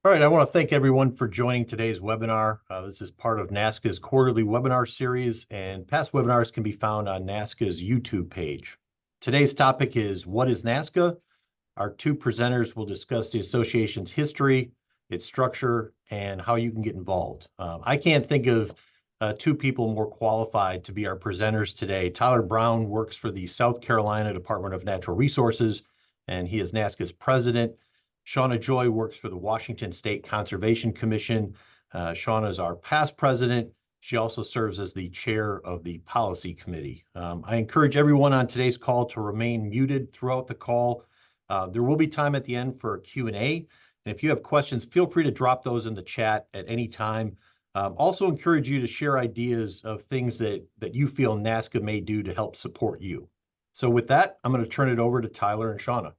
All right, I want to thank everyone for joining today's webinar. This is part of NASCA's quarterly webinar series, and past webinars can be found on NASCA's YouTube page. Today's topic is, what is NASCA? Our two presenters will discuss the association's history, its structure, and how you can get involved. I can't think of two people more qualified to be our presenters today. Tyler Brown works for the South Carolina Department of Natural Resources, and he is NASCA's president. Shana Joy works for the Washington State Conservation Commission. Shana is our past president. She also serves as the chair of the policy committee. I encourage everyone on today's call to remain muted throughout the call. There will be time at the end for a Q&A. And if you have questions, feel free to drop those in the chat at any time. Also encourage you to share ideas of things that you feel NASCA may do to help support you. So with that, I'm going to turn it over to Tyler and Shana.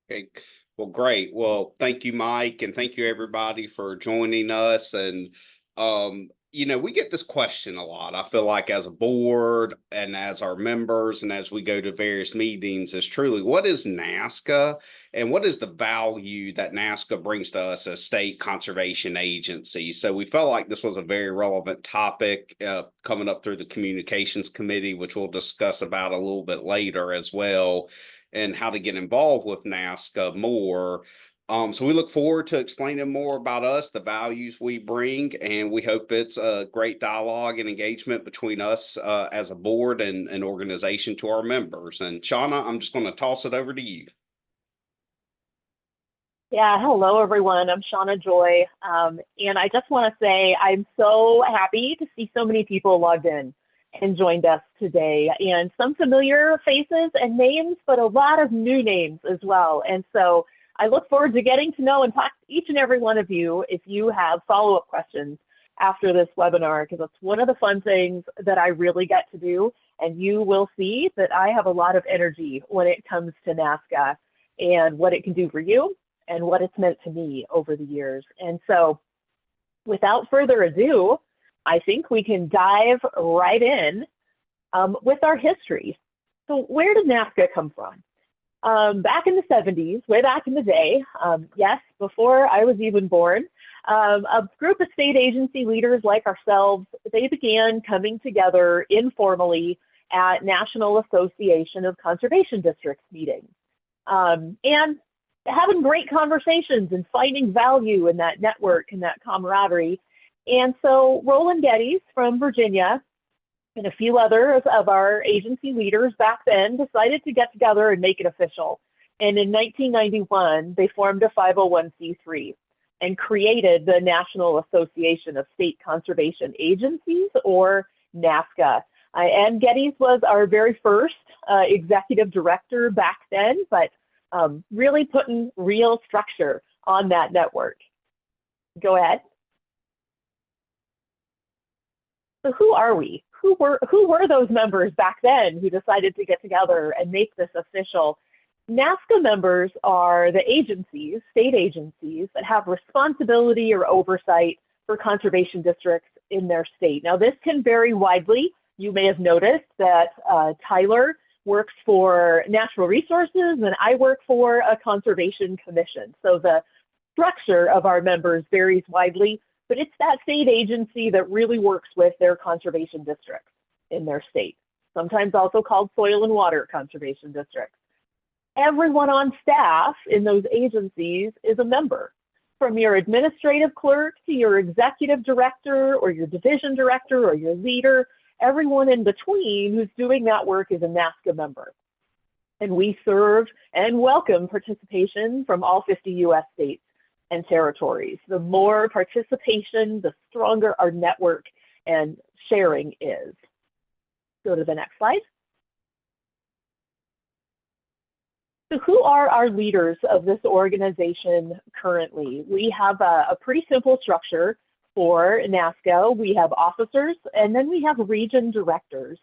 Okay, well, great. Well, thank you, Mike, and thank you, everybody, for joining us. And, we get this question a lot. I feel like as a board and as our members and as we go to various meetings is truly, what is NASCA and what is the value that NASCA brings to us as state conservation agency? So we felt like this was a very relevant topic coming up through the communications committee, which we'll discuss about a little bit later as well, and how to get involved with NASCA more. So we look forward to explaining more about us, the values we bring, and we hope it's a great dialogue and engagement between us as a board and an organization to our members. And Shana, I'm just going to toss it over to you. Yeah, hello, everyone. I'm Shana Joy, and I just want to say I'm so happy to see so many people logged in and joined us today, and some familiar faces and names, but a lot of new names as well. And so I look forward to getting to know and talk to each and every one of you if you have follow-up questions after this webinar, because it's one of the fun things that I really get to do. And you will see that I have a lot of energy when it comes to NASCA and what it can do for you and what it's meant to me over the years. And so without further ado, I think we can dive right in with our history. So where did NASCA come from? Back in the 70s, way back in the day, yes, before I was even born, a group of state agency leaders like ourselves, they began coming together informally at National Association of Conservation Districts meetings and having great conversations and finding value in that network and that camaraderie. And so Roland Geddes from Virginia and a few others of our agency leaders back then decided to get together and make it official. And in 1991, they formed a 501c3 and created the National Association of State Conservation Agencies, or NASCA. And Geddes was our very first executive director back then, but really putting real structure on that network. Go ahead. So who are we? Who were those members back then who decided to get together and make this official? NASCA members are the agencies, state agencies, that have responsibility or oversight for conservation districts in their state. Now, this can vary widely. You may have noticed that Tyler works for Natural Resources and I work for a conservation commission. So the structure of our members varies widely, but it's that state agency that really works with their conservation districts in their state, sometimes also called soil and water conservation districts. Everyone on staff in those agencies is a member, from your administrative clerk to your executive director or your division director or your leader. Everyone in between who's doing that work is a NASCA member. And we serve and welcome participation from all 50 US states and territories. The more participation, the stronger our network and sharing is. Go to the next slide. So who are our leaders of this organization currently? We have a pretty simple structure for NASCA. We have officers and then we have region directors.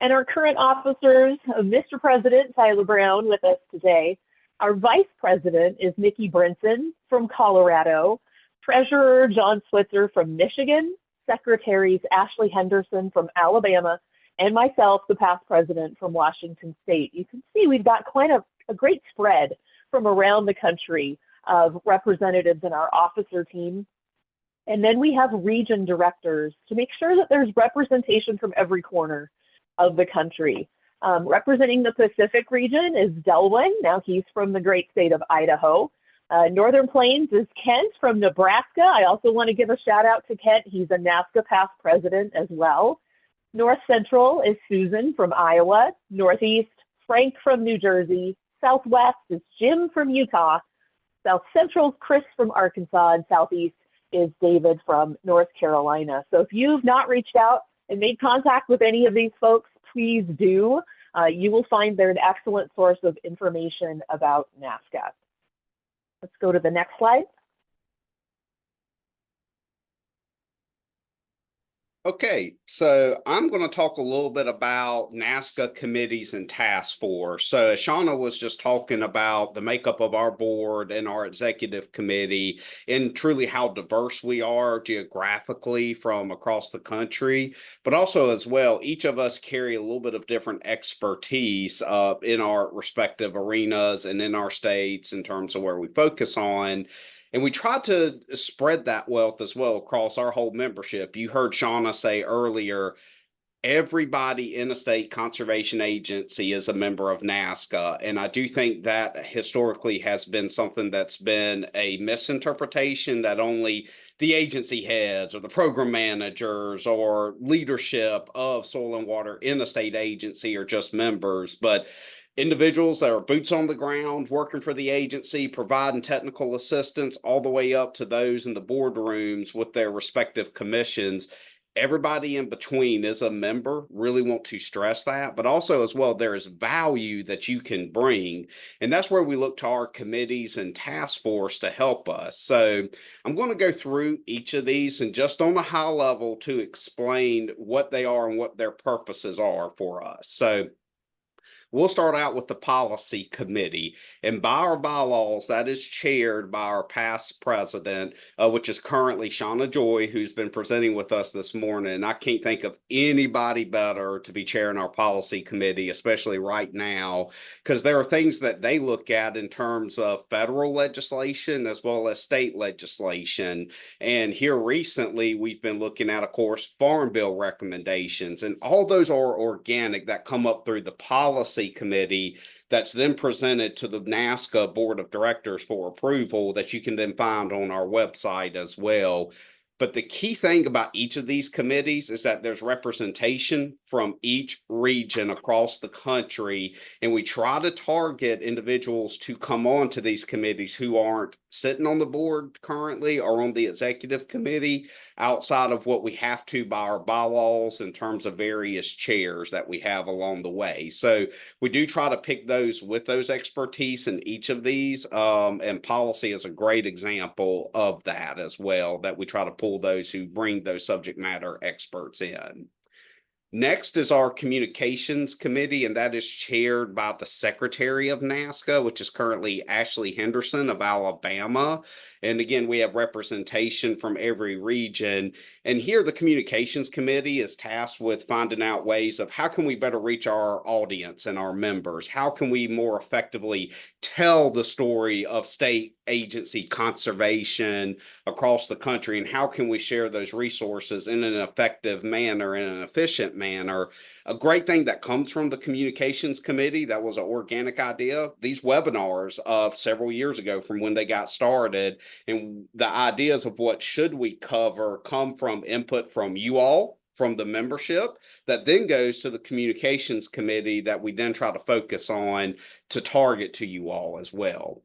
And our current officers, Mr. President Tyler Brown with us today. Our Vice President is Nikki Brinson from Colorado, Treasurer John Switzer from Michigan, Secretaries Ashley Henderson from Alabama, and myself, the past president from Washington State. You can see we've got quite a great spread from around the country of representatives in our officer team. And then we have region directors to make sure that there's representation from every corner of the country. Representing the Pacific region is Delwyn. Now he's from the great state of Idaho. Northern Plains is Kent from Nebraska. I also want to give a shout out to Kent. He's a NASCA past president as well. North Central is Susan from Iowa. Northeast, Frank from New Jersey. Southwest is Jim from Utah. South Central is Chris from Arkansas. And Southeast is David from North Carolina. So if you've not reached out and made contact with any of these folks, please do. You will find they're an excellent source of information about NASCA. Let's go to the next slide. Okay, so I'm going to talk a little bit about NASCA committees and task force. So Shana was just talking about the makeup of our board and our executive committee and truly how diverse we are geographically from across the country, but also as well, each of us carry a little bit of different expertise in our respective arenas and in our states in terms of where we focus on. And we try to spread that wealth as well across our whole membership. You heard Shana say earlier, everybody in a state conservation agency is a member of NASCA. And I do think that historically has been something that's been a misinterpretation that only the agency heads or the program managers or leadership of soil and water in a state agency are just members. But individuals that are boots on the ground working for the agency, providing technical assistance, all the way up to those in the boardrooms with their respective commissions. Everybody in between is a member. Really want to stress that, but also as well, there is value that you can bring. And that's where we look to our committees and task force to help us. So I'm going to go through each of these and just on a high level to explain what they are and what their purposes are for us. So we'll start out with the policy committee, and by our bylaws, that is chaired by our past president, which is currently Shana Joy, who's been presenting with us this morning. I can't think of anybody better to be chairing our policy committee, especially right now, because there are things that they look at in terms of federal legislation as well as state legislation. And here recently, we've been looking at, of course, farm bill recommendations, and all those are organic that come up through the policy committee that's then presented to the NASCA board of directors for approval that you can then find on our website as well. But the key thing about each of these committees is that there's representation from each region across the country, and we try to target individuals to come on to these committees who aren't sitting on the board currently or on the executive committee outside of what we have to by our bylaws in terms of various chairs that we have along the way. So we do try to pick those with those expertise in each of these, and policy is a great example of that as well, that we try to pull those who bring those subject matter experts in. Next is our communications committee, and that is chaired by the secretary of NASCA, which is currently Ashley Henderson of Alabama. And again, we have representation from every region. And here the communications committee is tasked with finding out ways of how can we better reach our audience and our members? How can we more effectively tell the story of state agency conservation across the country? And how can we share those resources in an effective manner, in an efficient manner? A great thing that comes from the communications committee that was an organic idea, these webinars of several years ago from when they got started, and the ideas of what should we cover come from input from you all, from the membership, that then goes to the communications committee that we then try to focus on to target to you all as well.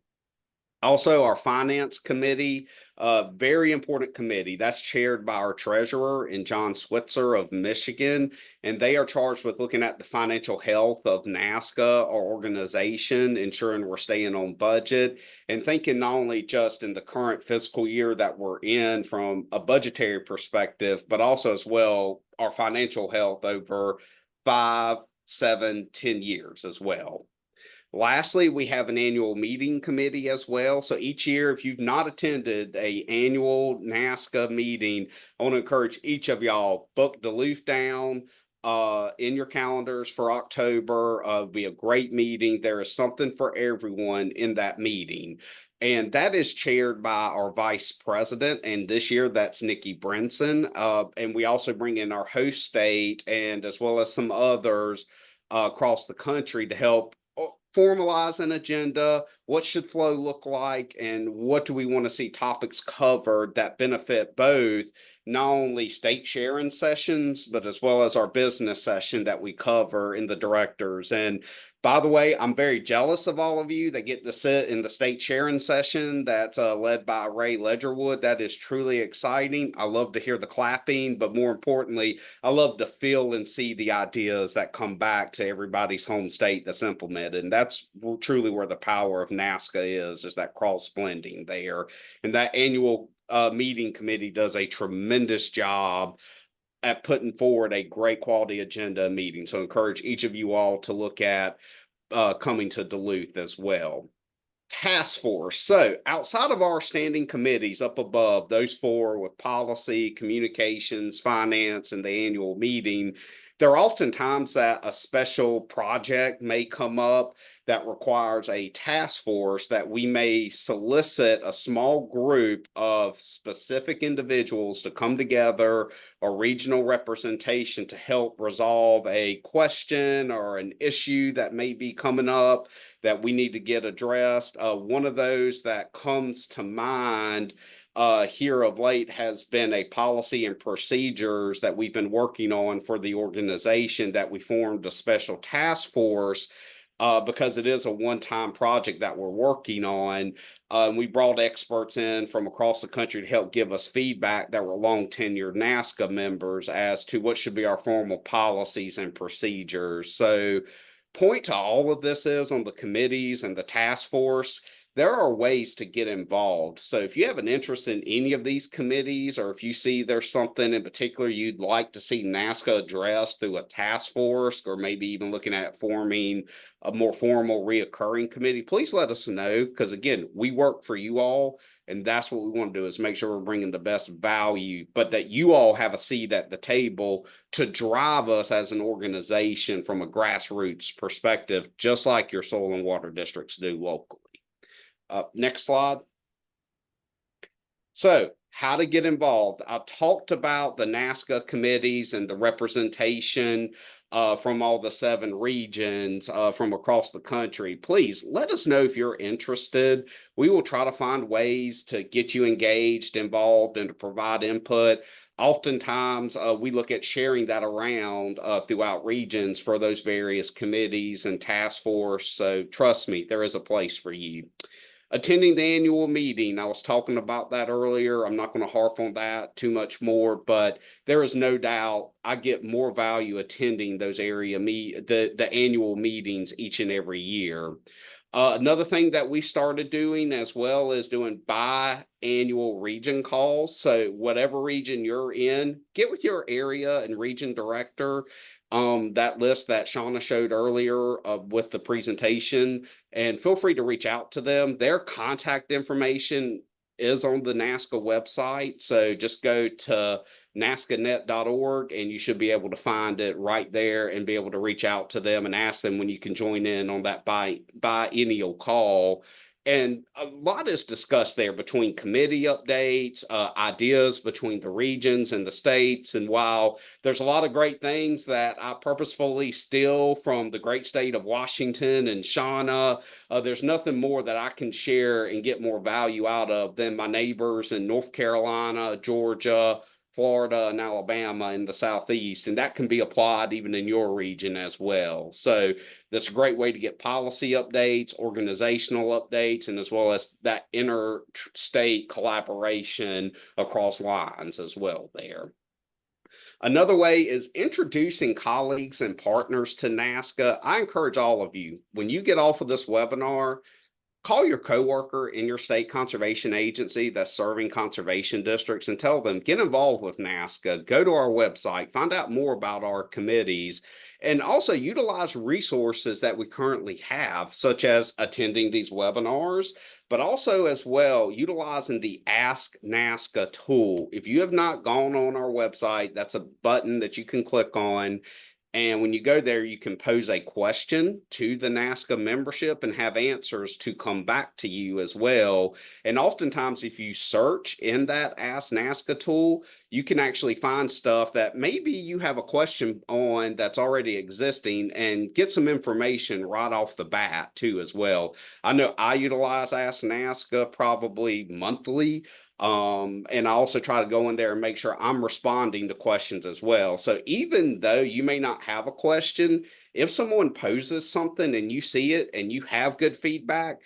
Also, our finance committee, a very important committee that's chaired by our treasurer and John Switzer of Michigan, and they are charged with looking at the financial health of NASCA, our organization, ensuring we're staying on budget, and thinking not only just in the current fiscal year that we're in from a budgetary perspective, but also as well our financial health over 5, 7, 10 years as well. Lastly, we have an annual meeting committee as well. So each year, if you've not attended an annual NASCA meeting, I want to encourage each of y'all, book Duluth down, in your calendars for October. It'll be a great meeting. There is something for everyone in that meeting. And that is chaired by our vice president. And this year that's Nikki Brinson. And we also bring in our host state and as well as some others across the country to help formalize an agenda. What should flow look like? And what do we want to see topics covered that benefit both not only state sharing sessions, but as well as our business session that we cover in the directors. And by the way, I'm very jealous of all of you that get to sit in the state sharing session that's led by Ray Ledgerwood. That is truly exciting. I love to hear the clapping, but more importantly, I love to feel and see the ideas that come back to everybody's home state that's implemented. And that's truly where the power of NASCA is that cross blending there. And that annual meeting committee does a tremendous job at putting forward a great quality agenda meeting. So I encourage each of you all to look at coming to Duluth as well. Task force. So outside of our standing committees up above, those four with policy, communications, finance, and the annual meeting, there are often times that a special project may come up that requires a task force that we may solicit a small group of specific individuals to come together or regional representation to help resolve a question or an issue that may be coming up that we need to get addressed. One of those that comes to mind here of late has been a policy and procedures that we've been working on for the organization that we formed a special task force because it is a one-time project that we're working on. We brought experts in from across the country to help give us feedback that were long tenured NASCA members as to what should be our formal policies and procedures. So point to all of this is on the committees and the task force, there are ways to get involved. So if you have an interest in any of these committees, or if you see there's something in particular you'd like to see NASCA address through a task force, or maybe even looking at forming a more formal reoccurring committee, please let us know. Because again, we work for you all, and that's what we want to do is make sure we're bringing the best value, but that you all have a seat at the table to drive us as an organization from a grassroots perspective, just like your soil and water districts do locally. Next slide. So how to get involved. I talked about the NASCA committees and the representation from all the 7 regions from across the country. Please let us know if you're interested. We will try to find ways to get you engaged, involved, and to provide input. Oftentimes, we look at sharing that around throughout regions for those various committees and task force. So trust me, there is a place for you. Attending the annual meeting, I was talking about that earlier. I'm not going to harp on that too much more, but there is no doubt I get more value attending those the annual meetings each and every year. Another thing that we started doing as well is doing biannual region calls. So whatever region you're in, get with your area and region director. That list that Shana showed earlier with the presentation, and feel free to reach out to them. Their contact information is on the NASCA website. So just go to nascanet.org and you should be able to find it right there and be able to reach out to them and ask them when you can join in on that biennial call. And a lot is discussed there between committee updates, ideas between the regions and the states. And while there's a lot of great things that I purposefully steal from the great state of Washington and Shana, there's nothing more that I can share and get more value out of than my neighbors in North Carolina, Georgia, Florida, and Alabama in the Southeast, and that can be applied even in your region as well. So that's a great way to get policy updates, organizational updates, and as well as that interstate collaboration across lines as well there. Another way is introducing colleagues and partners to NASCA. I encourage all of you, when you get off of this webinar, call your coworker in your state conservation agency that's serving conservation districts and tell them, get involved with NASCA, go to our website, find out more about our committees, and also utilize resources that we currently have, such as attending these webinars, but also as well utilizing the Ask NASCA tool. If you have not gone on our website, that's a button that you can click on And when you go there, you can pose a question to the NASCA membership and have answers to come back to you as well. And oftentimes, if you search in that Ask NASCA tool, you can actually find stuff that maybe you have a question on that's already existing and get some information right off the bat too as well. I know I utilize Ask NASCA probably monthly. And I also try to go in there and make sure I'm responding to questions as well. So even though you may not have a question, if someone poses something and you see it and you have good feedback,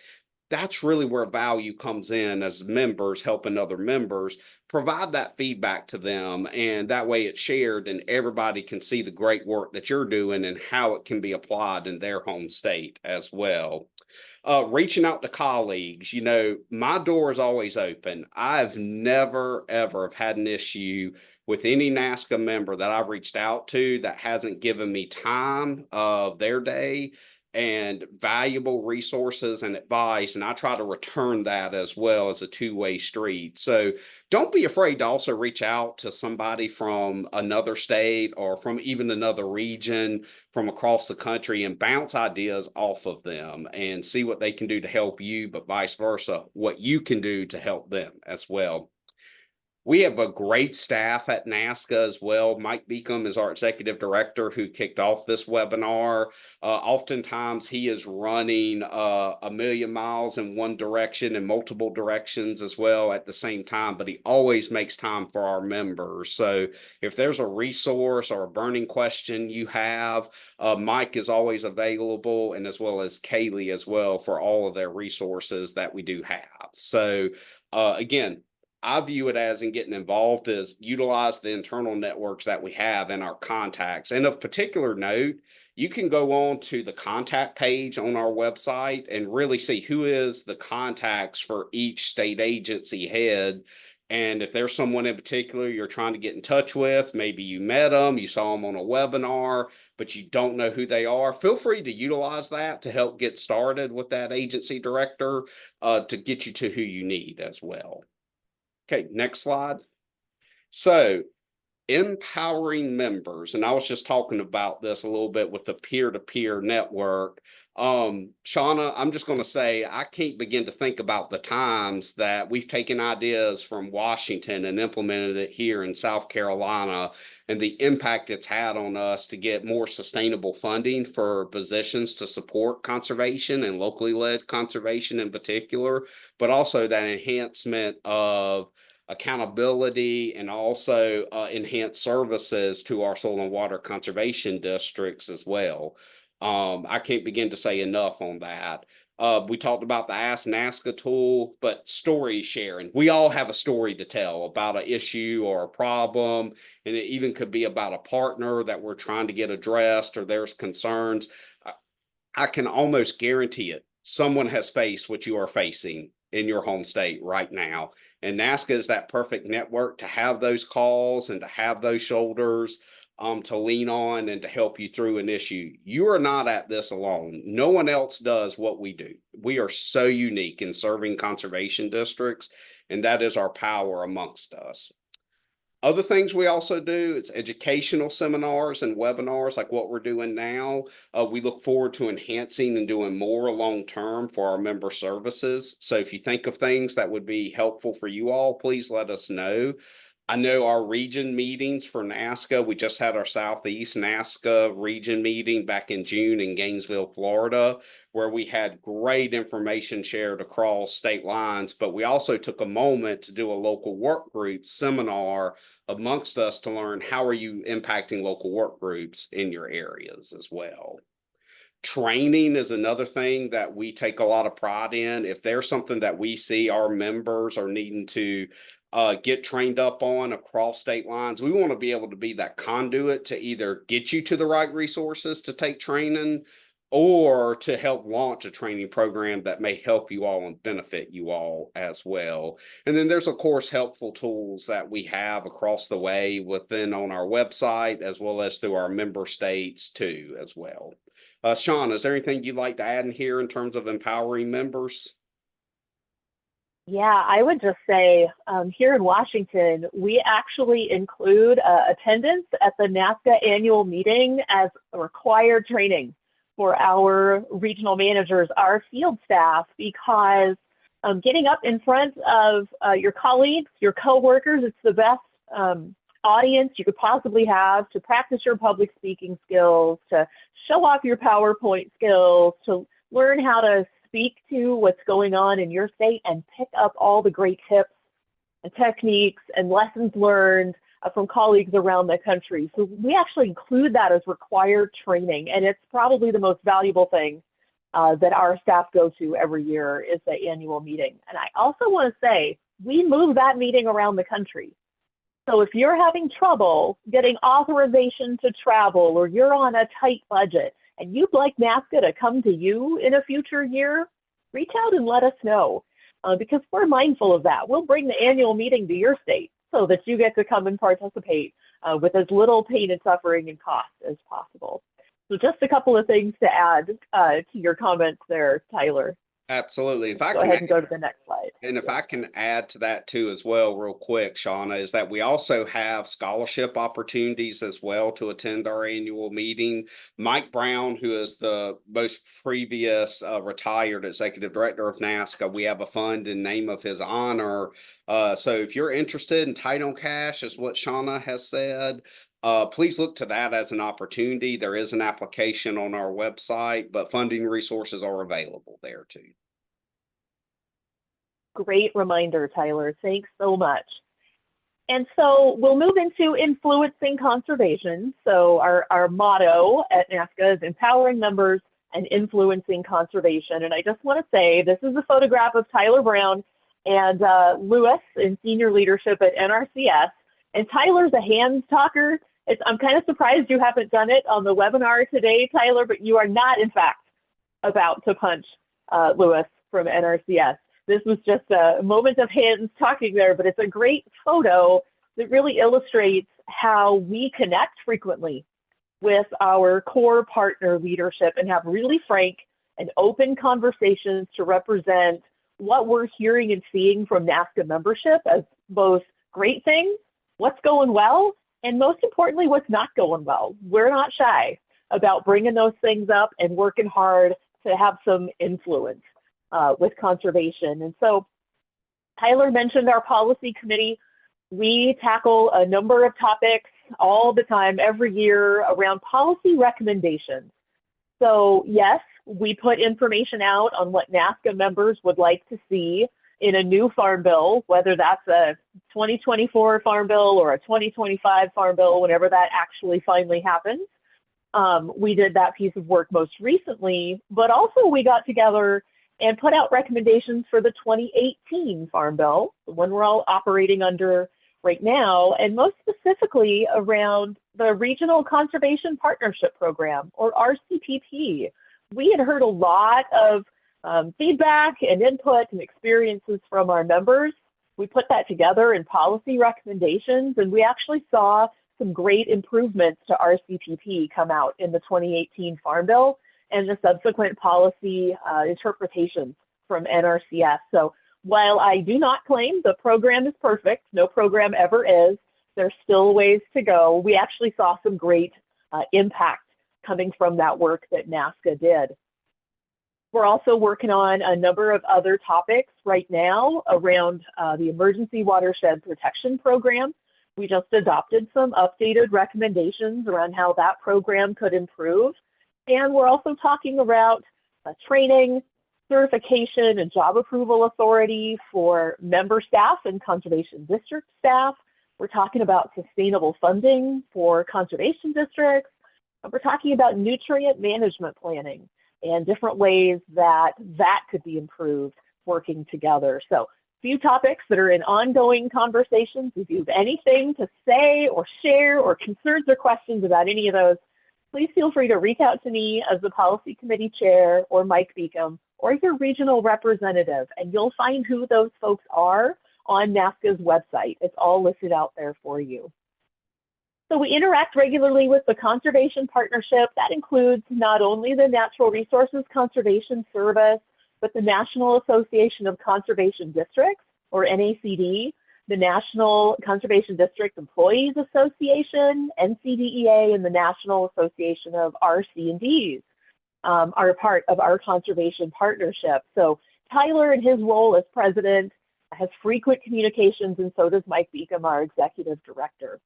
that's really where value comes in as members helping other members. Provide that feedback to them, and that way it's shared and everybody can see the great work that you're doing and how it can be applied in their home state as well. Reaching out to colleagues, my door is always open. I've never, ever have had an issue with any NASCA member that I've reached out to that hasn't given me time of their day and valuable resources and advice. And I try to return that as well as a two-way street. So don't be afraid to also reach out to somebody from another state or from even another region from across the country and bounce ideas off of them and see what they can do to help you, but vice versa, what you can do to help them as well. We have a great staff at NASCA as well. Mike Beacom is our executive director who kicked off this webinar. Oftentimes he is running a million miles in one direction and multiple directions as well at the same time, but he always makes time for our members. So if there's a resource or a burning question you have, Mike is always available, and as well as Kaylee as well for all of their resources that we do have. So again, I view it as in getting involved is utilize the internal networks that we have and our contacts. And of particular note, you can go on to the contact page on our website and really see who is the contacts for each state agency head. And if there's someone in particular you're trying to get in touch with, maybe you met them, you saw them on a webinar, but you don't know who they are, feel free to utilize that to help get started with that agency director to get you to who you need as well. Okay, next slide. So empowering members, and I was just talking about this a little bit with the peer-to-peer network. Shana, I'm just going to say I can't begin to think about the times that we've taken ideas from Washington and implemented it here in South Carolina and the impact it's had on us to get more sustainable funding for positions to support conservation and locally led conservation in particular, but also that enhancement of accountability and also enhanced services to our soil and water conservation districts as well. I can't begin to say enough on that. We talked about the Ask NASCA tool, but story sharing. We all have a story to tell about an issue or a problem, and it even could be about a partner that we're trying to get addressed or there's concerns. I can almost guarantee it. Someone has faced what you are facing in your home state right now. And NASCA is that perfect network to have those calls and to have those shoulders to lean on and to help you through an issue. You are not at this alone. No one else does what we do. We are so unique in serving conservation districts, and that is our power amongst us. Other things we also do is educational seminars and webinars like what we're doing now. We look forward to enhancing and doing more long-term for our member services. So if you think of things that would be helpful for you all, please let us know. I know our region meetings for NASCA, we just had our Southeast NASCA region meeting back in June in Gainesville, Florida, where we had great information shared across state lines, but we also took a moment to do a local work group seminar amongst us to learn how are you impacting local work groups in your areas as well. Training is another thing that we take a lot of pride in. If there's something that we see our members are needing to get trained up on across state lines, we want to be able to be that conduit to either get you to the right resources to take training or to help launch a training program that may help you all and benefit you all as well. And then there's, of course, helpful tools that we have across the way within on our website, as well as through our member states too, as well. Sean, is there anything you'd like to add in here in terms of empowering members? Yeah, I would just say here in Washington, we actually include attendance at the NASCA annual meeting as a required training for our regional managers, our field staff, because getting up in front of your colleagues, your coworkers, it's the best audience you could possibly have to practice your public speaking skills, to show off your PowerPoint skills, to learn how to speak to what's going on in your state and pick up all the great tips and techniques and lessons learned from colleagues around the country. So we actually include that as required training, and it's probably the most valuable thing that our staff go to every year is the annual meeting. And I also want to say, we move that meeting around the country. So if you're having trouble getting authorization to travel, or you're on a tight budget and you'd like NASCA to come to you in a future year, reach out and let us know, because we're mindful of that. We'll bring the annual meeting to your state so that you get to come and participate with as little pain and suffering and cost as possible. So just a couple of things to add to your comments there, Tyler. Absolutely. If I Go can ahead and go to the next slide. And if I can add to that too as well, real quick, Shauna, is that we also have scholarship opportunities as well to attend our annual meeting. Mike Brown, who is the most previous retired executive director of NASCA, we have a fund in name of his honor. So if you're interested in tight on cash, is what Shauna has said, please look to that as an opportunity. There is an application on our website, but funding resources are available there too. Great reminder, Tyler. Thanks so much. And so we'll move into influencing conservation. So our motto at NASCA is empowering members and influencing conservation. And I just want to say, this is a photograph of Tyler Brown and Lewis in senior leadership at NRCS. And Tyler's a hands talker. I'm kind of surprised you haven't done it on the webinar today, Tyler, but you are not, in fact, about to punch Lewis from NRCS. This was just a moment of hands talking there, but it's a great photo that really illustrates how we connect frequently with our core partner leadership and have really frank and open conversations to represent what we're hearing and seeing from NASCA membership as both great things, what's going well, and most importantly, what's not going well. We're not shy about bringing those things up and working hard to have some influence with conservation. And so Tyler mentioned our policy committee. We tackle a number of topics all the time, every year, around policy recommendations. So yes, we put information out on what NASCA members would like to see in a new farm bill, whether that's a 2024 farm bill or a 2025 farm bill, whenever that actually finally happens. We did that piece of work most recently, but also we got together and put out recommendations for the 2018 Farm Bill, the one we're all operating under right now, and most specifically around the Regional Conservation Partnership Program, or RCPP. We had heard a lot of feedback and input and experiences from our members. We put that together in policy recommendations, and we actually saw some great improvements to RCPP come out in the 2018 Farm Bill and the subsequent policy interpretations from NRCS. So while I do not claim the program is perfect, no program ever is, there's still ways to go. We actually saw some great impact coming from that work that NASCA did. We're also working on a number of other topics right now around the Emergency Watershed Protection Program. We just adopted some updated recommendations around how that program could improve. And we're also talking about training, certification, and job approval authority for member staff and conservation district staff. We're talking about sustainable funding for conservation districts. We're talking about nutrient management planning and different ways that could be improved working together. So a few topics that are in ongoing conversations. If you have anything to say or share or concerns or questions about any of those, please feel free to reach out to me as the policy committee chair or Mike Beacom or your regional representative, and you'll find who those folks are on NASCA's website. It's all listed out there for you. So we interact regularly with the Conservation Partnership. That includes not only the Natural Resources Conservation Service, but the National Association of Conservation Districts, or NACD, the National Conservation District Employees Association, NCDEA, and the National Association of RC&Ds are a part of our conservation partnership. So Tyler, in his role as president, has frequent communications, and so does Mike Beacom, our executive director.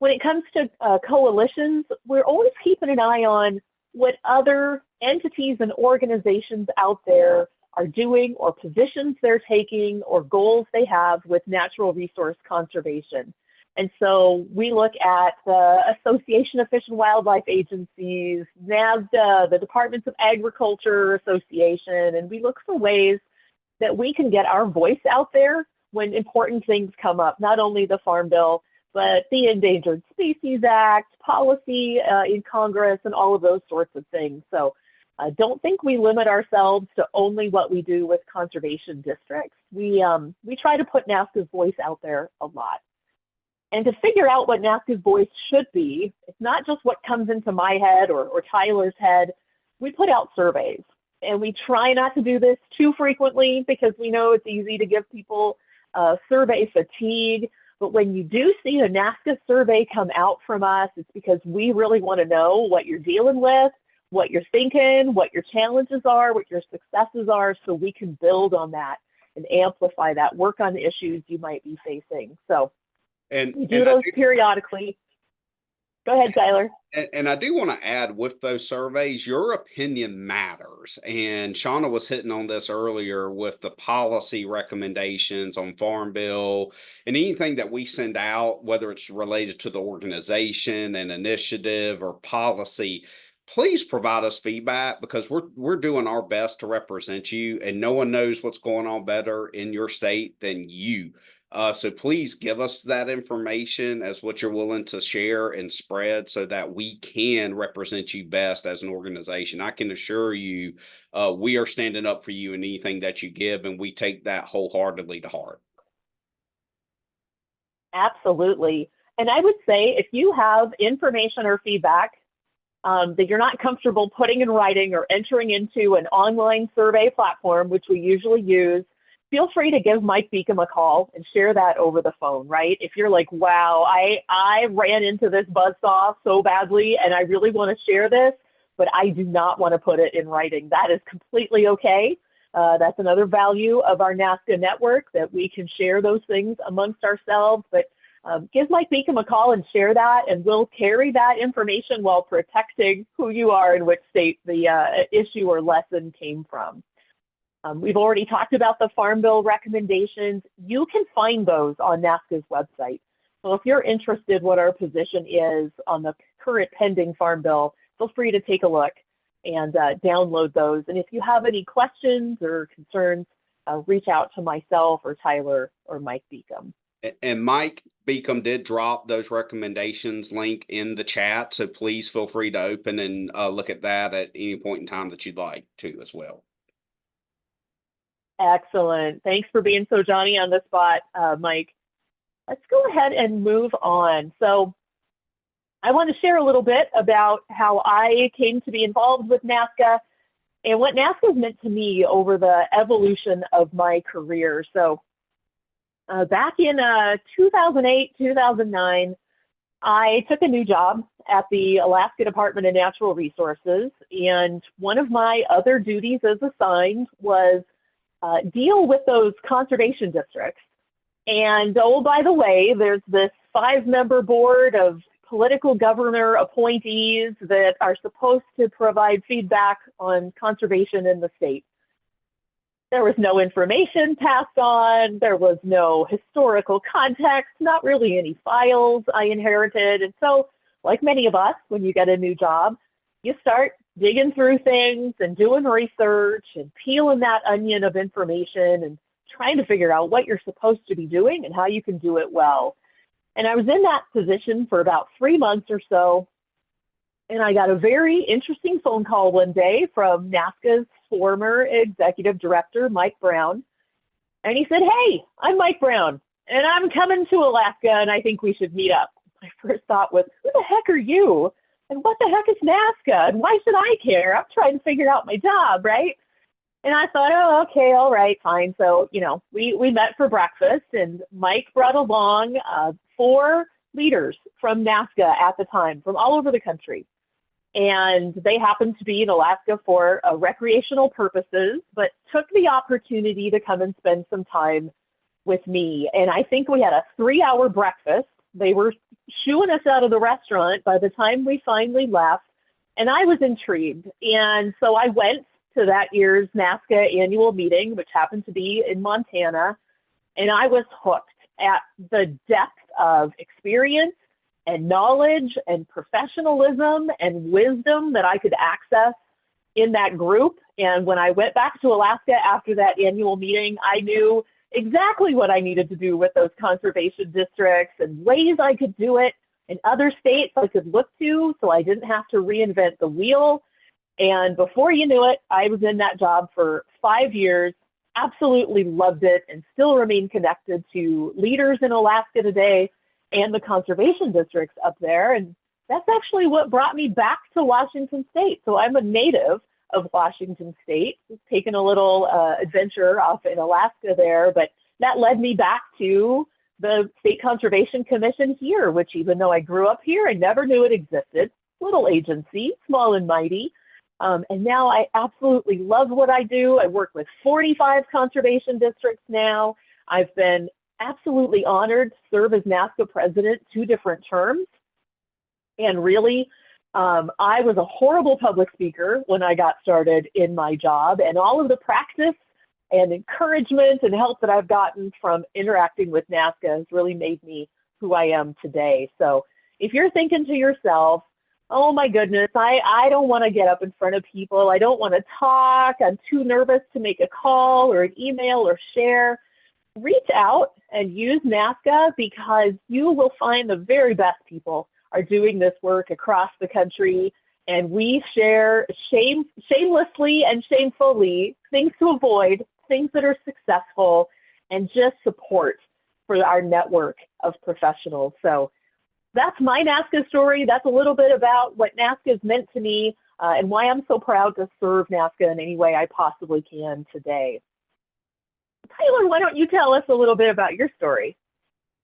When it comes to coalitions, we're always keeping an eye on what other entities and organizations out there are doing, or positions they're taking, or goals they have with natural resource conservation. And so we look at the Association of Fish and Wildlife Agencies, NASCA, the Departments of Agriculture Association, and we look for ways that we can get our voice out there when important things come up, not only the Farm Bill, but the Endangered Species Act, policy in Congress, and all of those sorts of things. So don't think we limit ourselves to only what we do with conservation districts. We try to put NASCA's voice out there a lot. And to figure out what NASCA's voice should be, it's not just what comes into my head or Tyler's head. We put out surveys, and we try not to do this too frequently because we know it's easy to give people survey fatigue. But when you do see a NASCA survey come out from us, it's because we really want to know what you're dealing with, what you're thinking, what your challenges are, what your successes are, so we can build on that and amplify that, work on the issues you might be facing. So we do those periodically. Go ahead, Tyler. And I do want to add, with those surveys, your opinion matters. And Shana was hitting on this earlier with the policy recommendations on Farm Bill and anything that we send out, whether it's related to the organization, an initiative, or policy. Please provide us feedback, because we're doing our best to represent you, and no one knows what's going on better in your state than you. So please give us that information as what you're willing to share and spread, so that we can represent you best as an organization. I can assure you, we are standing up for you in anything that you give, and we take that wholeheartedly to heart. Absolutely. And I would say, if you have information or feedback that you're not comfortable putting in writing or entering into an online survey platform, which we usually use, feel free to give Mike Beacom a call and share that over the phone, right? If you're like, wow, I ran into this buzzsaw so badly and I really want to share this, but I do not want to put it in writing, that is completely okay. That's another value of our NASCA network, that we can share those things amongst ourselves. But give Mike Beacom a call and share that, and we'll carry that information while protecting who you are and which state the issue or lesson came from. We've already talked about the Farm Bill recommendations. You can find those on NASCA's website. So if you're interested what our position is on the current pending Farm Bill, feel free to take a look and download those. And if you have any questions or concerns, reach out to myself or Tyler or Mike Beacom. And Mike Beacom did drop those recommendations link in the chat, so please feel free to open and look at that at any point in time that you'd like to as well. Excellent. Thanks for being so Johnny on the spot, Mike. Let's go ahead and move on. So I want to share a little bit about how I came to be involved with NASCA and what NASCA has meant to me over the evolution of my career. So back in 2008, 2009, I took a new job at the Alaska Department of Natural Resources, and one of my other duties as assigned was deal with those conservation districts. And oh, by the way, there's this 5-member board of political governor appointees that are supposed to provide feedback on conservation in the state. There was no information passed on. There was no historical context, not really any files I inherited. And so, like many of us, when you get a new job, you start digging through things and doing research and peeling that onion of information and trying to figure out what you're supposed to be doing and how you can do it well. And I was in that position for about 3 months or so. And I got a very interesting phone call one day from NASCA's former executive director, Mike Brown. And he said, "Hey, I'm Mike Brown, and I'm coming to Alaska, and I think we should meet up." My first thought was, who the heck are you? And what the heck is NASCA? And why should I care? I'm trying to figure out my job, right? And I thought, oh, okay, all right, fine. So, we met for breakfast, and Mike brought along 4 leaders from NASCA at the time, from all over the country. And they happened to be in Alaska for recreational purposes, but took the opportunity to come and spend some time with me. And I think we had a 3-hour breakfast. They were shooing us out of the restaurant by the time we finally left. And I was intrigued. And so I went to that year's NASCA annual meeting, which happened to be in Montana. And I was hooked at the depth of experience and knowledge and professionalism and wisdom that I could access in that group. And when I went back to Alaska after that annual meeting, I knew exactly what I needed to do with those conservation districts and ways I could do it in other states I could look to, so I didn't have to reinvent the wheel. And before you knew it, I was in that job for 5 years, absolutely loved it, and still remain connected to leaders in Alaska today and the conservation districts up there. And that's actually what brought me back to Washington State. So I'm a native of Washington State, taken a little adventure off in Alaska there, but that led me back to the State Conservation Commission here, which even though I grew up here, I never knew it existed. Little agency, small and mighty. And now I absolutely love what I do. I work with 45 conservation districts now. I've been absolutely honored to serve as NASCA president 2 different terms. And really, I was a horrible public speaker when I got started in my job, and all of the practice and encouragement and help that I've gotten from interacting with NASCA has really made me who I am today. So if you're thinking to yourself, oh my goodness, I don't want to get up in front of people, I don't want to talk, I'm too nervous to make a call or an email or share, reach out and use NASCA, because you will find the very best people are doing this work across the country, and we share shamelessly and shamefully things to avoid, things that are successful, and just support for our network of professionals. So that's my NASCA story. That's a little bit about what NASCA has meant to me and why I'm so proud to serve NASCA in any way I possibly can today. Tyler, why don't you tell us a little bit about your story?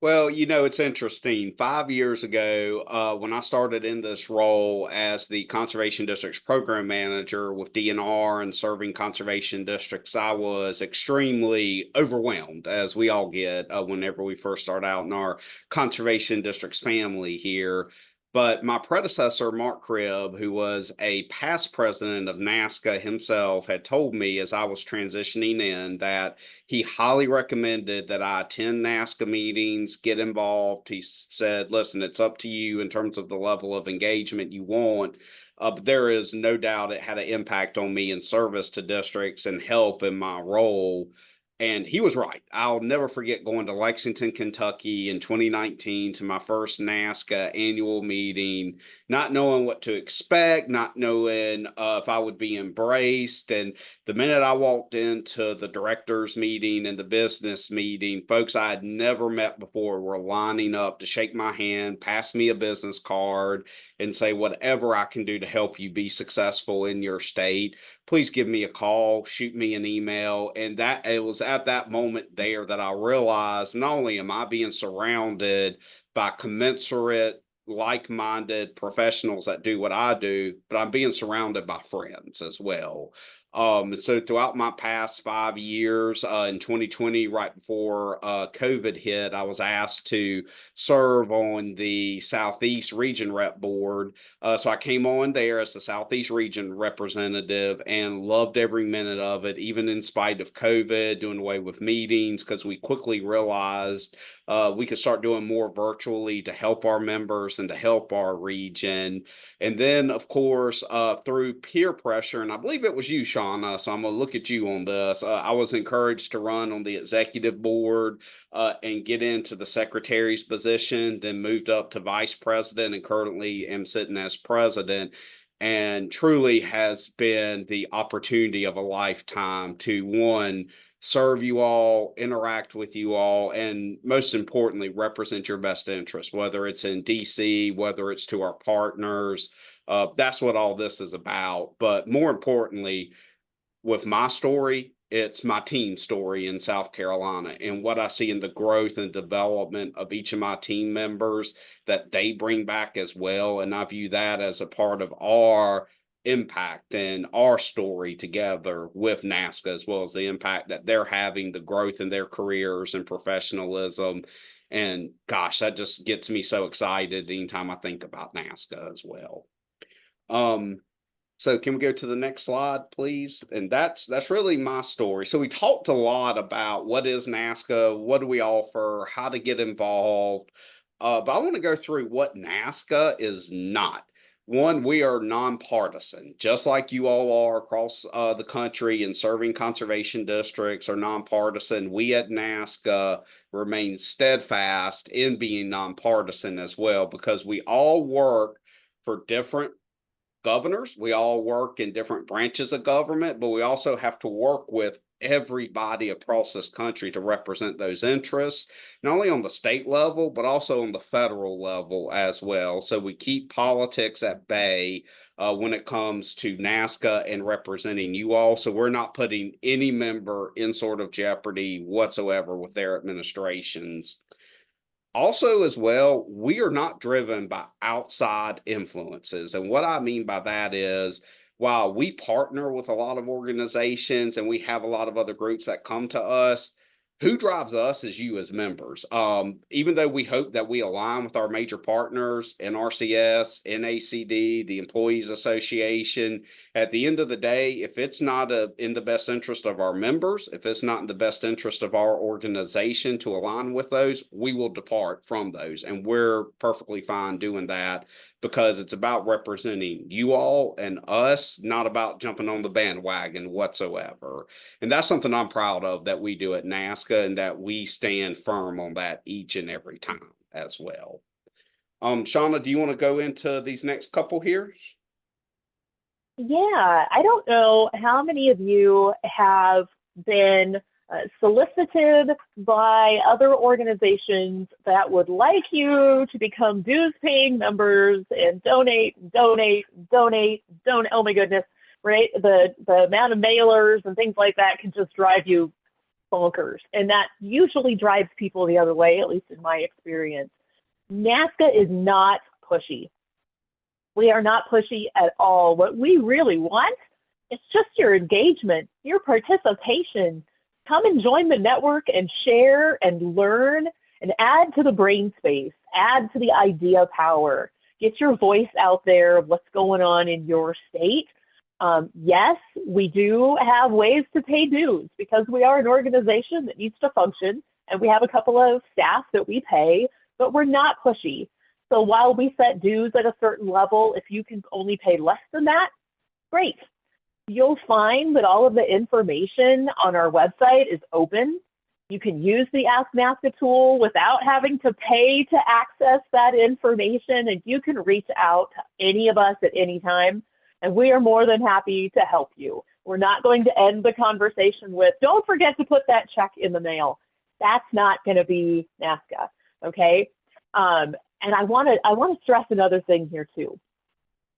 Well, it's interesting. 5 years ago, when I started in this role as the Conservation District's program manager with DNR and serving conservation districts, I was extremely overwhelmed, as we all get whenever we first start out in our conservation districts family here. But my predecessor, Mark Cribb, who was a past president of NASCA himself, had told me as I was transitioning in that he highly recommended that I attend NASCA meetings, get involved. He said, listen, it's up to you in terms of the level of engagement you want. But there is no doubt it had an impact on me in service to districts and help in my role. And he was right. I'll never forget going to Lexington, Kentucky in 2019 to my first NASCA annual meeting, not knowing what to expect, not knowing if I would be embraced. And the minute I walked into the directors meeting and the business meeting, folks I had never met before were lining up to shake my hand, pass me a business card, and say, whatever I can do to help you be successful in your state, please give me a call, shoot me an email. And that it was at that moment there that I realized not only am I being surrounded by commensurate, like-minded professionals that do what I do, but I'm being surrounded by friends as well. So throughout my past 5 years, in 2020, right before COVID hit, I was asked to serve on the Southeast Region Rep Board. So I came on there as the Southeast Region representative and loved every minute of it, even in spite of COVID, doing away with meetings, because we quickly realized we could start doing more virtually to help our members and to help our region. And then, of course, through peer pressure, and I believe it was you, Shana, so I'm going to look at you on this. I was encouraged to run on the executive board and get into the secretary's position, then moved up to vice president, and currently am sitting as president. And truly has been the opportunity of a lifetime to, one, serve you all, interact with you all, and most importantly, represent your best interest, whether it's in DC, whether it's to our partners. That's what all this is about. But more importantly, with my story, it's my team story in South Carolina and what I see in the growth and development of each of my team members that they bring back as well. And I view that as a part of our impact and our story together with NASCA, as well as the impact that they're having, the growth in their careers and professionalism. And gosh, that just gets me so excited anytime I think about NASCA as well. So can we go to the next slide, please? And that's really my story. So we talked a lot about what is NASCA, what do we offer, how to get involved. But I want to go through what NASCA is not. One, we are nonpartisan, just like you all are across the country, and serving conservation districts are nonpartisan. We at NASCA remain steadfast in being nonpartisan as well, because we all work for different governors. We all work in different branches of government, but we also have to work with everybody across this country to represent those interests, not only on the state level, but also on the federal level as well. So we keep politics at bay when it comes to NASCA and representing you all. So we're not putting any member in sort of jeopardy whatsoever with their administrations. Also, as well, we are not driven by outside influences. And what I mean by that is, while we partner with a lot of organizations and we have a lot of other groups that come to us, who drives us is you as members. Even though we hope that we align with our major partners, NRCS, NACD, the Employees Association, at the end of the day, if it's not in the best interest of our members, if it's not in the best interest of our organization to align with those, we will depart from those. And we're perfectly fine doing that, because it's about representing you all and us, not about jumping on the bandwagon whatsoever. And that's something I'm proud of that we do at NASCA, and that we stand firm on that each and every time as well. Shana, do you want to go into these next couple here? Yeah, I don't know how many of you have been solicited by other organizations that would like you to become dues-paying members and donate. Oh my goodness, right? The amount of mailers and things like that can just drive you bonkers. And that usually drives people the other way, at least in my experience. NASCA is not pushy. We are not pushy at all. What we really want is just your engagement, your participation. Come and join the network and share and learn and add to the brain space, add to the idea power. Get your voice out there of what's going on in your state. Yes, we do have ways to pay dues because we are an organization that needs to function, and we have a couple of staff that we pay, but we're not pushy. So while we set dues at a certain level, if you can only pay less than that, great. You'll find that all of the information on our website is open. You can use the Ask NASCA tool without having to pay to access that information, and you can reach out to any of us at any time, and we are more than happy to help you. We're not going to end the conversation with, don't forget to put that check in the mail. That's not going to be NASCA, okay? And I want to stress another thing here too.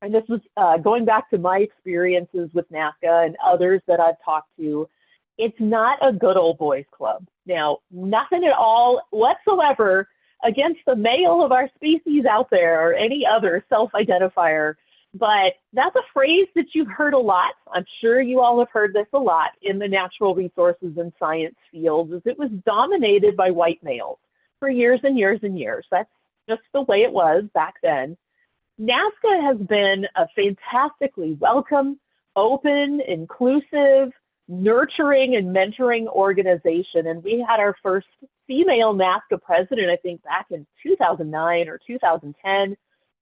And this was going back to my experiences with NASCA and others that I've talked to. It's not a good old boys club. Now, nothing at all whatsoever against the male of our species out there or any other self-identifier, but that's a phrase that you've heard a lot. I'm sure you all have heard this a lot in the natural resources and science fields, as it was dominated by white males for years and years and years. That's just the way it was back then. NASCA has been a fantastically welcome, open, inclusive, nurturing, and mentoring organization. And we had our first female NASCA president, I think, back in 2009 or 2010.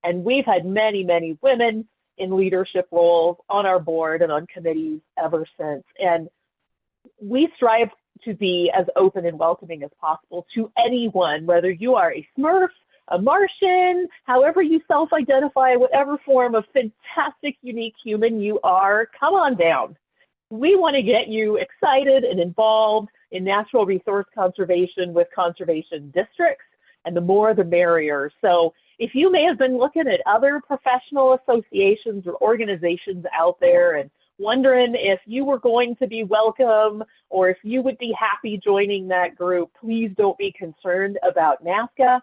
And we've had many, many women in leadership roles on our board and on committees ever since. And we strive to be as open and welcoming as possible to anyone, whether you are a Smurf, a Martian, however you self-identify, whatever form of fantastic, unique human you are, come on down. We want to get you excited and involved in natural resource conservation with conservation districts, and the more the merrier. So if you may have been looking at other professional associations or organizations out there and wondering if you were going to be welcome or if you would be happy joining that group. Please don't be concerned about NASCA.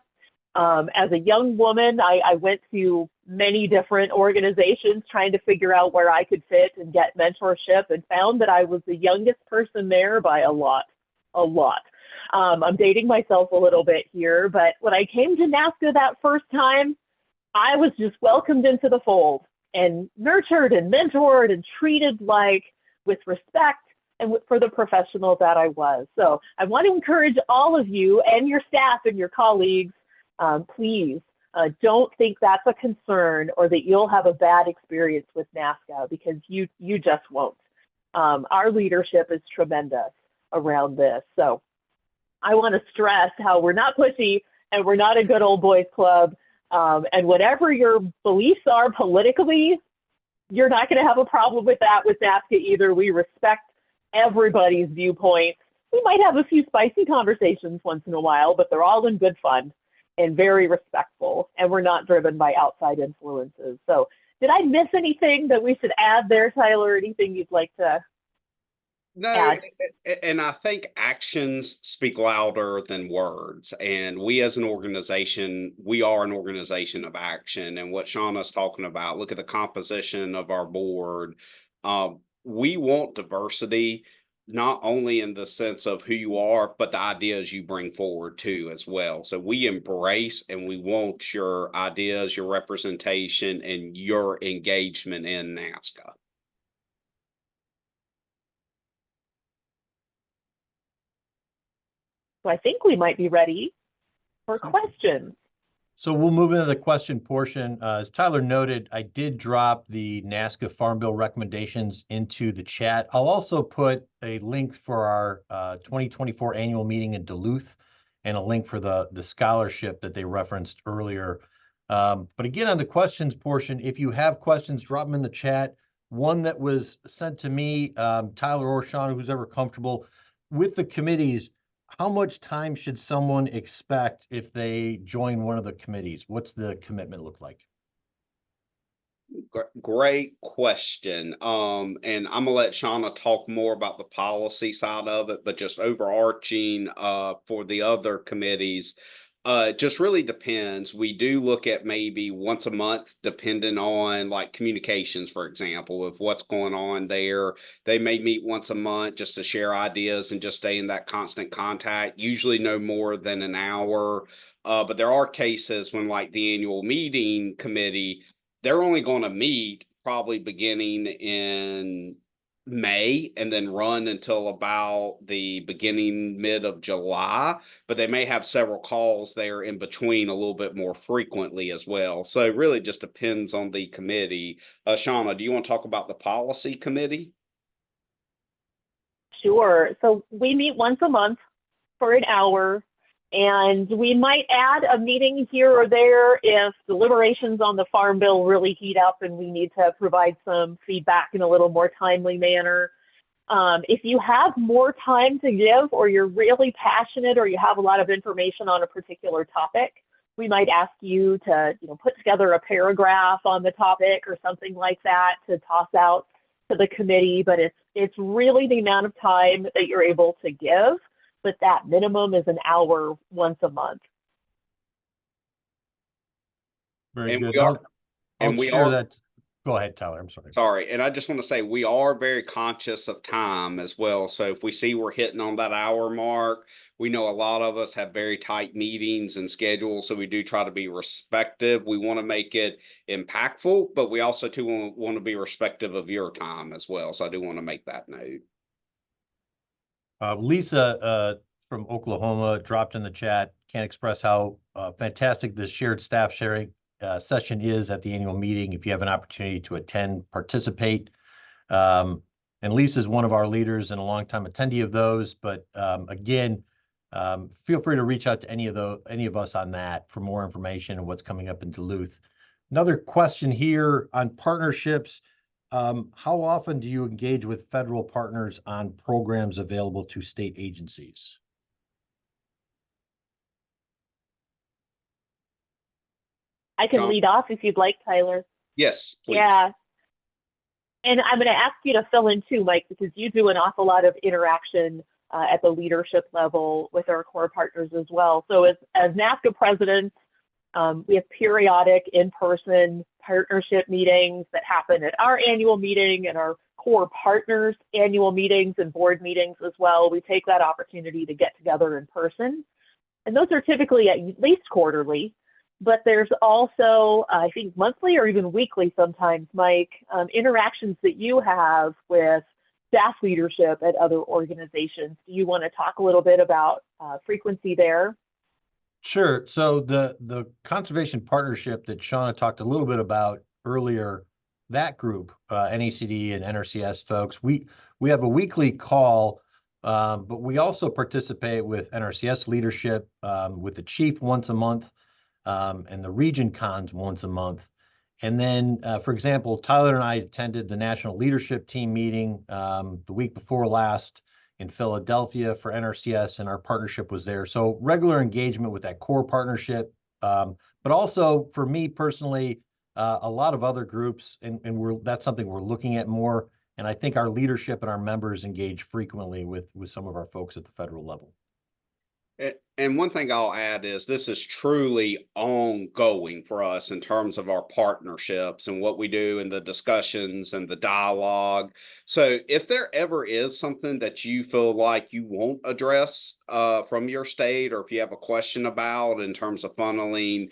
As a young woman, I went to many different organizations trying to figure out where I could fit and get mentorship, and found that I was the youngest person there by a lot. I'm dating myself a little bit here, but when I came to NASCA that first time, I was just welcomed into the fold and nurtured and mentored and treated like with respect and for the professional that I was. So I want to encourage all of you and your staff and your colleagues, please don't think that's a concern or that you'll have a bad experience with NASCA, because you just won't. Our leadership is tremendous around this. So I want to stress how we're not pushy and we're not a good old boys club. And whatever your beliefs are politically, you're not going to have a problem with that with NASCA either. We respect everybody's viewpoints. We might have a few spicy conversations once in a while, but they're all in good fun and very respectful, and we're not driven by outside influences. So did I miss anything that we should add there, Tyler? Anything you'd like to No, add? and I think actions speak louder than words. And we as an organization, we are an organization of action. And what Shauna's talking about, look at the composition of our board. We want diversity, not only in the sense of who you are, but the ideas you bring forward too as well. So we embrace and we want your ideas, your representation, and your engagement in NASCA. So I think we might be ready for questions. So we'll move into the question portion. As Tyler noted, I did drop the NASCA Farm Bill recommendations into the chat. I'll also put a link for our 2024 annual meeting in Duluth and a link for the scholarship that they referenced earlier. But again, on the questions portion, if you have questions, drop them in the chat. One that was sent to me, Tyler or Shana, who's ever comfortable, with the committees, how much time should someone expect if they join one of the committees? What's the commitment look like? Great question. And I'm gonna let Shana talk more about the policy side of it, but just overarching for the other committees, it just really depends. We do look at maybe once a month, depending on like communications, for example, of what's going on there. They may meet once a month just to share ideas and just stay in that constant contact, usually no more than an hour. But there are cases when like the annual meeting committee, they're only going to meet probably beginning in May and then run until about the mid of July, but they may have several calls there in between a little bit more frequently as well. So it really just depends on the committee. Shana, do you want to talk about the policy committee? Sure. So we meet once a month for an hour, and we might add a meeting here or there if deliberations on the Farm Bill really heat up and we need to provide some feedback in a little more timely manner. If you have more time to give, or you're really passionate, or you have a lot of information on a particular topic, we might ask you to, put together a paragraph on the topic or something like that to toss out to the committee. But it's really the amount of time that you're able to give. But that minimum is an hour once a month. Very good. I'll share that. Go ahead, Tyler. I'm sorry. Sorry. And I just want to say we are very conscious of time as well. So if we see we're hitting on that hour mark, we know a lot of us have very tight meetings and schedules. So we do try to be respective. We want to make it impactful, but we also too want to be respective of your time as well. So I do want to make that note. Lisa from Oklahoma dropped in the chat. Can't express how fantastic the shared staff sharing session is at the annual meeting. If you have an opportunity to attend, participate. And Lisa is one of our leaders and a longtime attendee of those. But again, feel free to reach out to any of us on that for more information and what's coming up in Duluth. Another question here on partnerships. How often do you engage with federal partners on programs available to state agencies? I can lead off if you'd like, Tyler. Yes, please. Yeah. And I'm going to ask you to fill in too, Mike, because you do an awful lot of interaction at the leadership level with our core partners as well. So as NASCA president, we have periodic in-person partnership meetings that happen at our annual meeting and our core partners' annual meetings and board meetings as well. We take that opportunity to get together in person. And those are typically at least quarterly, but there's also, I think, monthly or even weekly sometimes, Mike, interactions that you have with staff leadership at other organizations. Do you want to talk a little bit about frequency there? Sure. So the conservation partnership that Shana talked a little bit about earlier, that group, NACD and NRCS folks, we have a weekly call, but we also participate with NRCS leadership, with the chief once a month, and the region cons once a month. And then, for example, Tyler and I attended the national leadership team meeting the week before last in Philadelphia for NRCS, and our partnership was there. So regular engagement with that core partnership, but also for me personally, a lot of other groups, and that's something we're looking at more. And I think our leadership and our members engage frequently with some of our folks at the federal level. And one thing I'll add is this is truly ongoing for us in terms of our partnerships and what we do in the discussions and the dialogue. So if there ever is something that you feel like you won't address from your state, or if you have a question about in terms of funneling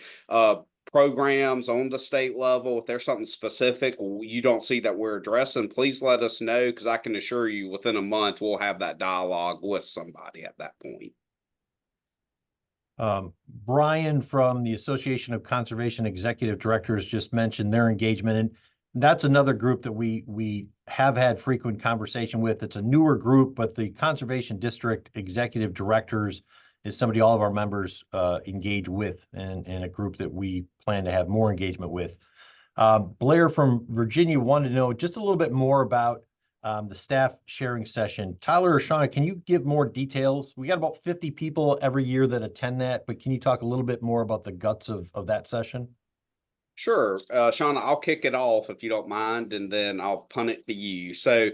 programs on the state level, if there's something specific you don't see that we're addressing, please let us know, because I can assure you within a month we'll have that dialogue with somebody at that point. Brian from the Association of Conservation Executive Directors just mentioned their engagement, and that's another group that we have had frequent conversation with. It's a newer group, but the Conservation District Executive Directors is somebody all of our members engage with, and a group that we plan to have more engagement with. Blair from Virginia wanted to know just a little bit more about the staff sharing session. Tyler or Shana, can you give more details? We got about 50 people every year that attend that, but can you talk a little bit more about the guts of that session? Sure. Shana, I'll kick it off if you don't mind, and then I'll punt it to you. So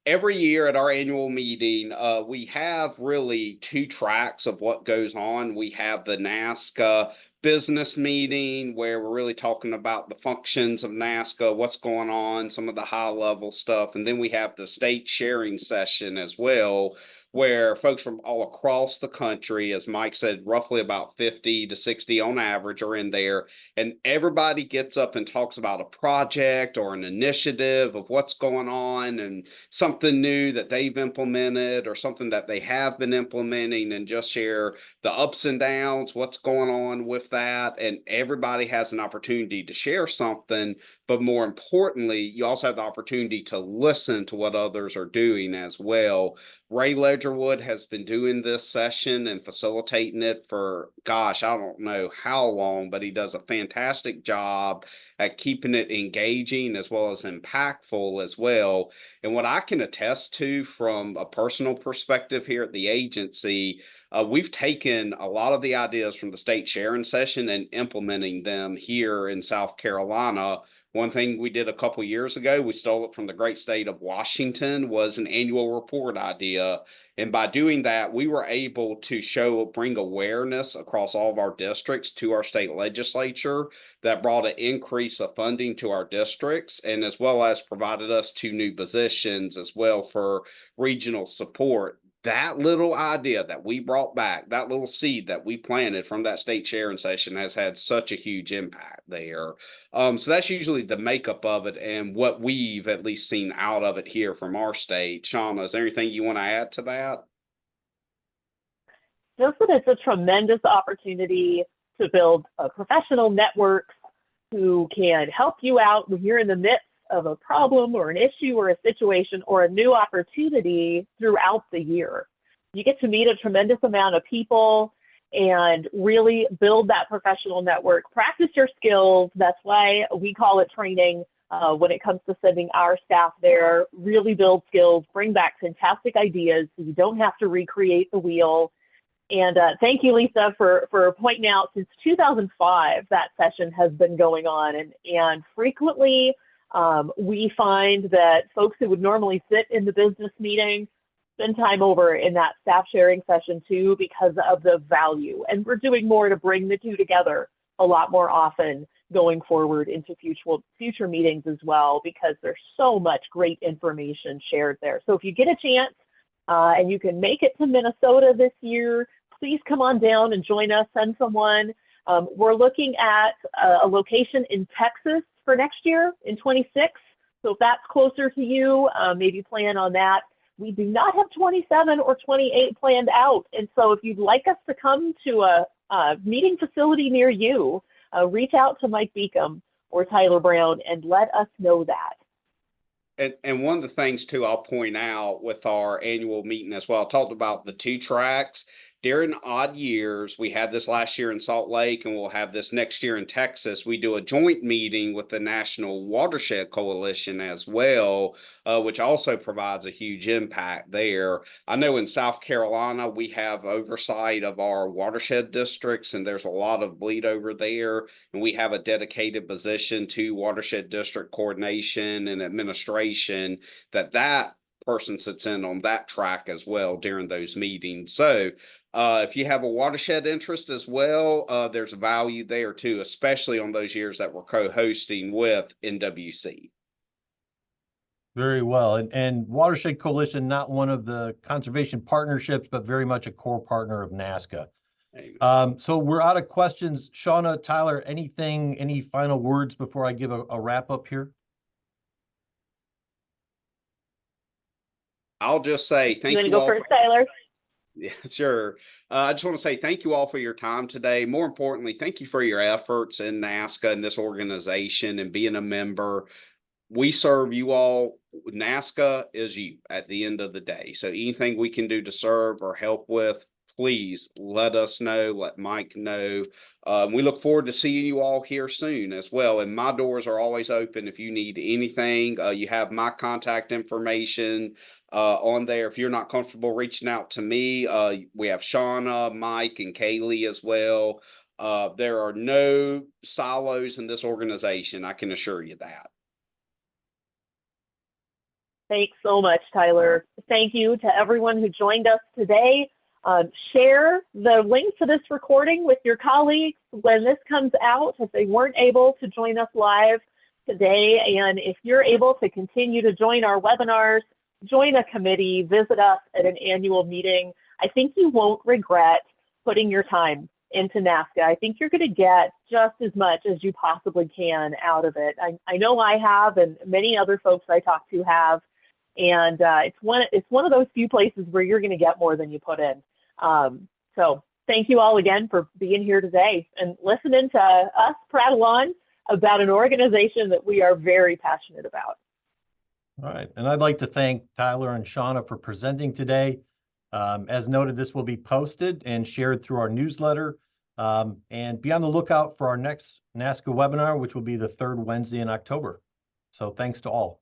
every year at our annual meeting, we have really two tracks of what goes on. We have the NASCA business meeting, where we're really talking about the functions of NASCA, what's going on, some of the high level stuff. And then we have the state sharing session as well, where folks from all across the country, as Mike said, roughly about 50 to 60 on average are in there. And everybody gets up and talks about a project or an initiative of what's going on and something new that they've implemented or something that they have been implementing, and just share the ups and downs, what's going on with that. And everybody has an opportunity to share something, but more importantly, you also have the opportunity to listen to what others are doing as well. Ray Ledgerwood has been doing this session and facilitating it for, gosh, I don't know how long, but he does a fantastic job at keeping it engaging as well as impactful as well. And what I can attest to from a personal perspective here at the agency, we've taken a lot of the ideas from the state sharing session and implementing them here in South Carolina. One thing we did a couple years ago, we stole it from the great state of Washington, was an annual report idea. And by doing that, we were able to bring awareness across all of our districts to our state legislature. That brought an increase of funding to our districts, and as well as provided us 2 new positions as well for regional support. That little idea that we brought back, that little seed that we planted from that state sharing session, has had such a huge impact there. So that's usually the makeup of it and what we've at least seen out of it here from our state. Shana, is there anything you want to add to that? Just that it's a tremendous opportunity to build a professional network who can help you out when you're in the midst of a problem or an issue or a situation or a new opportunity throughout the year. You get to meet a tremendous amount of people and really build that professional network, practice your skills. That's why we call it training when it comes to sending our staff there. Really build skills, bring back fantastic ideas so you don't have to recreate the wheel. And thank you, Lisa, for pointing out, since 2005, that session has been going on, and frequently We find that folks who would normally sit in the business meeting spend time over in that staff sharing session too because of the value. And we're doing more to bring the two together a lot more often going forward into future meetings as well, because there's so much great information shared there. So if you get a chance and you can make it to Minnesota this year, please come on down and join us, send someone. We're looking at a location in Texas for next year in 26. So if that's closer to you, maybe plan on that. We do not have 27 or 28 planned out. And so if you'd like us to come to a meeting facility near you, reach out to Mike Beacom or Tyler Brown and let us know that. And one of the things too, I'll point out with our annual meeting as well, I talked about the 2 tracks. During odd years, we had this last year in Salt Lake and we'll have this next year in Texas. We do a joint meeting with the National Watershed Coalition as well, which also provides a huge impact there. I know in South Carolina, we have oversight of our watershed districts and there's a lot of bleed over there. And we have a dedicated position to watershed district coordination and administration that person sits in on that track as well during those meetings. So if you have a watershed interest as well, there's value there too, especially on those years that we're co-hosting with NWC. Very well. And Watershed Coalition, not one of the conservation partnerships, but very much a core partner of NASCA. So we're out of questions. Shana, Tyler, any final words before I give a wrap up here? I'll just say thank you. You want to go first, Tyler? Yeah, sure. I just want to say thank you all for your time today. More importantly, thank you for your efforts in NASCA and this organization and being a member. We serve you all. NASCA is you at the end of the day. So anything we can do to serve or help with, please let us know, let Mike know. We look forward to seeing you all here soon as well. And my doors are always open if you need anything. You have my contact information on there. If you're not comfortable reaching out to me, we have Shana, Mike, and Kaylee as well. There are no silos in this organization. I can assure you that. Thanks so much, Tyler. Thank you to everyone who joined us today. Share the link to this recording with your colleagues when this comes out, if they weren't able to join us live today. And if you're able to continue to join our webinars, join a committee, visit us at an annual meeting, I think you won't regret putting your time into NASCA. I think you're going to get just as much as you possibly can out of it. I know I have, and many other folks I talk to have. And it's one of those few places where you're going to get more than you put in. So thank you all again for being here today and listening to us prattle on about an organization that we are very passionate about. All right. And I'd like to thank Tyler and Shana for presenting today. As noted, this will be posted and shared through our newsletter. And be on the lookout for our next NASCA webinar, which will be the 3rd Wednesday in October. So thanks to all.